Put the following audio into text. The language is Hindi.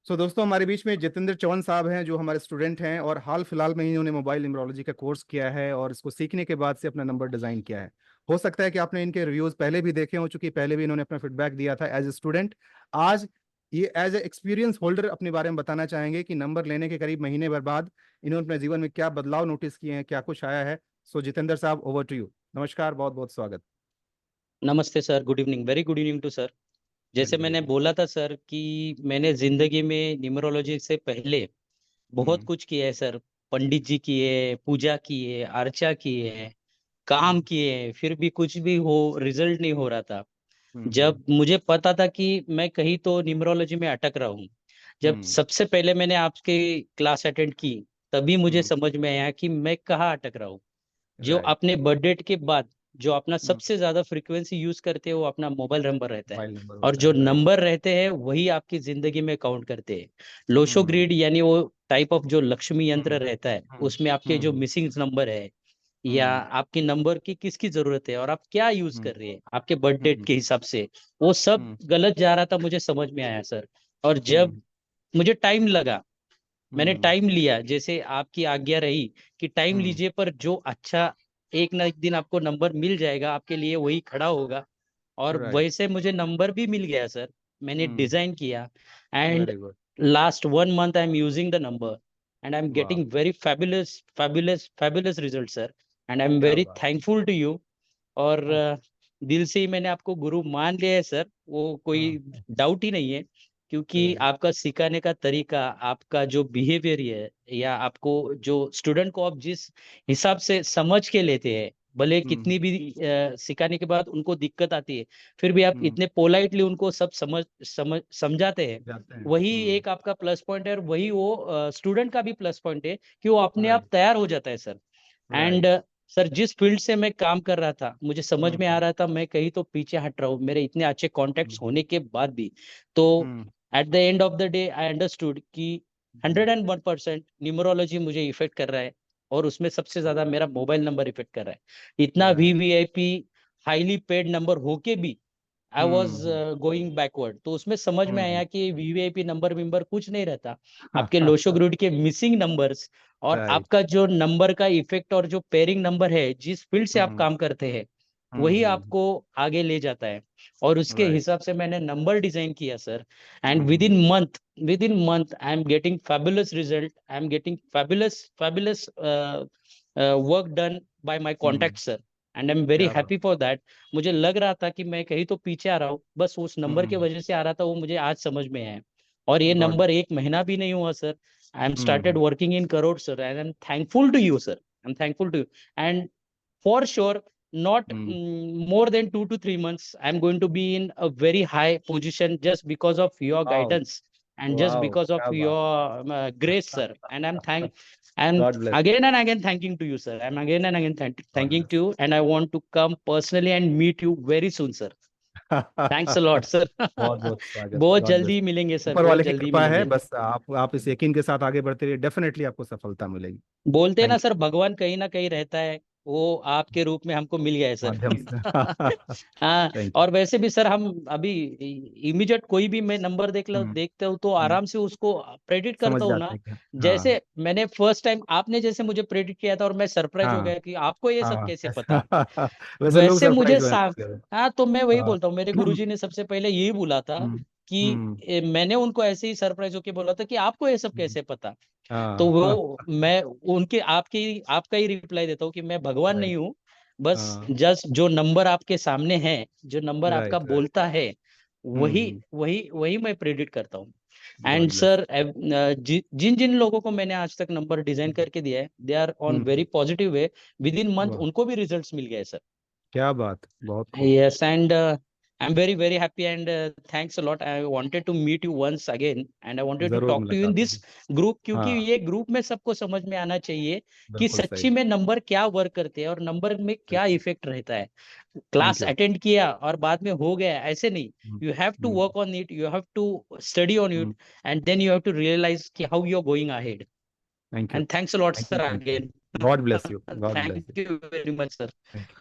दोस्तों, हमारे बीच में जितेंद्र चौहान साहब हैं, जो हमारे स्टूडेंट हैं और हाल फिलहाल में ही इन्होंने मोबाइल न्यूमरोलॉजी का कोर्स किया है और इसको सीखने के बाद से अपना नंबर डिजाइन किया है। हो सकता है कि आपने इनके रिव्यूज पहले भी देखे हो, चूंकि पहले भी इन्होंने अपना फीडबैक दिया था एज ए स्टूडेंट। आज ये एज ए एक्सपीरियंस होल्डर अपने बारे में बताना चाहेंगे कि नंबर लेने के करीब महीने भर बाद इन्होंने अपने जीवन में क्या बदलाव नोटिस किए हैं, क्या कुछ आया है। जितेंद्र साहब, ओवर टू यू। नमस्कार, बहुत बहुत स्वागत। नमस्ते sir, good evening, very good evening to sir. जैसे वेरी वेरी मैंने गुड। बोला था सर कि मैंने जिंदगी में न्यूमरोलॉजी से पहले बहुत हम्म। कुछ किया है सर। पंडित जी किए, पूजा किए, अर्चा किए, काम किए, फिर भी कुछ भी हो रिजल्ट नहीं हो रहा था। हम्म। जब मुझे पता था कि मैं कहीं तो न्यूमरोलॉजी में अटक रहा हूँ, जब हम्म। सबसे पहले मैंने आपके क्लास अटेंड की, तभी मुझे हम्म। समझ में आया कि मैं कहाँ अटक रहा हूँ। जो राइट। अपने बर्थडे के बाद जो अपना हम्म। सबसे ज्यादा फ्रीक्वेंसी यूज करते हैं वो अपना मोबाइल नंबर रहता है। मोबाइल नंबर और होता जो है, राइट। नंबर रहते हैं वही आपकी जिंदगी में काउंट करते हैं। लोशो हम्म। ग्रिड यानी वो टाइप ऑफ जो लक्ष्मी यंत्र हम्म। रहता है, हम्म। उसमें आपके जो हम्म। मिसिंग नंबर है या हम्म। आपकी नंबर की किसकी जरूरत है और आप क्या यूज हम्म। कर रहे हैं आपके बर्थ डेट हम्म। के हिसाब से, वो सब हम्म। गलत जा रहा था, मुझे समझ में आया सर। और जब हम्म। मुझे टाइम लगा, मैंने हम्म। टाइम लिया, जैसे आपकी आज्ञा रही कि टाइम हम्म। लीजिए, पर जो अच्छा एक ना एक दिन आपको नंबर मिल जाएगा, आपके लिए वही खड़ा होगा। और राइट। वैसे मुझे नंबर भी मिल गया सर। मैंने हम्म। डिजाइन किया and very good. Last 1 month I am using the number and I am वाह। Getting very fabulous fabulous fabulous result sir. And I am क्या वेरी बात। Thankful to you. और हाँ। दिल से ही मैंने आपको गुरु मान लिया है सर, वो कोई हाँ। डाउट ही नहीं है। क्योंकि राइट। आपका सिखाने का तरीका, आपका जो बिहेवियर है, या आपको जो स्टूडेंट को आप जिस हिसाब से समझ के लेते हैं, भले हम्म। कितनी भी सिखाने के बाद उनको दिक्कत आती है, फिर भी आप हम्म। इतने पोलाइटली उनको सब समझाते हैं। जाते हैं। वही हम्म। एक आपका प्लस पॉइंट है, और वही वो स्टूडेंट का भी प्लस पॉइंट है कि वो अपने आप राइट। तैयार हो जाता है सर। And right. सर, जिस फील्ड से मैं काम कर रहा था, मुझे समझ में आ हम्म। रहा था मैं कहीं तो पीछे हट रहा हूँ मेरे इतने अच्छे कॉन्टेक्ट्स हम्म। होने के बाद भी। तो hmm. At the end of the day I understood कि हम्म। 101% न्यूमरोलॉजी मुझे इफेक्ट कर रहा है, और उसमें सबसे ज्यादा मेरा मोबाइल नंबर इफेक्ट कर रहा है। इतना right. VVIP highly paid number होके भी I was hmm. Going backward. तो उसमें समझ में हम्म। आया कि वीवीआईपी नंबर विंबर कुछ नहीं रहता। आपके लोशो ग्रुड के मिसिंग नंबर्स और राइट। आपका जो नंबर का इफेक्ट और जो पेयरिंग नंबर है, जिस फील्ड से आप हम्म। काम करते हैं, वही हम्म। आपको आगे ले जाता है। और उसके राइट। हिसाब से मैंने नंबर डिजाइन किया sir. And hmm. With in month I am getting fabulous result, I am getting fabulous fabulous work done by my hmm. Contact sir. And I am very क्या बात। Happy for that. मुझे लग रहा था कि मैं कहीं तो पीछे आ रहा हूँ, बस उस नंबर की हम्म। वजह से आ रहा था, वो मुझे आज समझ में आया। और ये गॉड। नंबर एक महीना भी नहीं हुआ sir, I am started hmm. Working in crore sir, and I am thankful to you sir, I am thankful to you. And for sure, not hmm. more than 2 to 3 months, I'm going to be in a very high position just because of your wow. guidance and just wow, because of क्या बात। your grace sir. And and God bless. again and again thanking to you sir, I'm again and again God thanking bless. to you, and I want to come personally and meet you very soon sir. Thanks a lot sir. बहुत बहुत स्वागत, बहुत गॉड ब्लेस। जल्दी मिलेंगे सर, ऊपर बहुत वाले की जल्दी कृपा है, मिलेंगे। बस आप इस यकीन के साथ आगे बढ़ते रहिए, डेफिनेटली आपको सफलता मिलेगी। बोलते हैं ना थैंक सर, भगवान कहीं ना कहीं रहता है, वो आपके रूप में हमको मिल गया है यू। सर। माध्यम से। हाँ। Thank you. और वैसे भी सर, हम अभी इमीडिएट कोई भी मैं नंबर देखते हो तो हम्म। आराम से उसको प्रेडिक्ट समझ करता हूँ जाते ना। हैं क्या। हाँ। जैसे मैंने फर्स्ट टाइम आपने जैसे मुझे प्रेडिक्ट किया था, और मैं सरप्राइज हो हाँ। गया कि आपको ये सब हाँ, कैसे पता। ऐसा वैसे लोग वैसे मुझे सरप्राइज हुए हैं। हाँ, तो मैं वही हाँ। बोलता हूँ, मेरे गुरुजी ने सबसे पहले यही बोला था हम्म। कि हम्म। मैंने उनको ऐसे ही सरप्राइज होके बोला था कि आपको ये सब हम्म। कैसे पता। तो हाँ। वो मैं उनके आपका ही रिप्लाई देता हूँ कि मैं भगवान राइट। नहीं हूँ, बस हाँ। जस्ट जो नंबर आपके सामने है, जो नंबर आपका राइट। राइट। बोलता है, वही हम्म। वही वही मैं प्रेडिक्ट करता हूँ। And God bless. सर, जिन जिन लोगों को मैंने आज तक नंबर डिजाइन करके दिया है, they are on hmm. Very positive way, within month वाह, उनको भी रिजल्ट्स मिल गए सर। क्या बात, बहुत खूब। Yes, and I'm very, very happy, and thanks a lot. I wanted to meet you once again, and I wanted to जरूर talk to you in मुलाकात this होगी। group, क्योंकि हाँ, ये ग्रुप में सबको समझ में आना चाहिए कि बिल्कुल सही। सच्ची में नंबर क्या वर्क करते हैं और नंबर में क्या बिल्कुल। इफेक्ट रहता है। Thank class you. अटेंड किया और बाद में हो गया, ऐसे नहीं। Hmm. You have to hmm. Work on it, you have to study on hmm. It, and then you have to realise कि how you are going ahead. Thank you. And thanks a lot thank you. Sir thank you. Again. God bless you. God bless thank you. You very much sir. Thank you.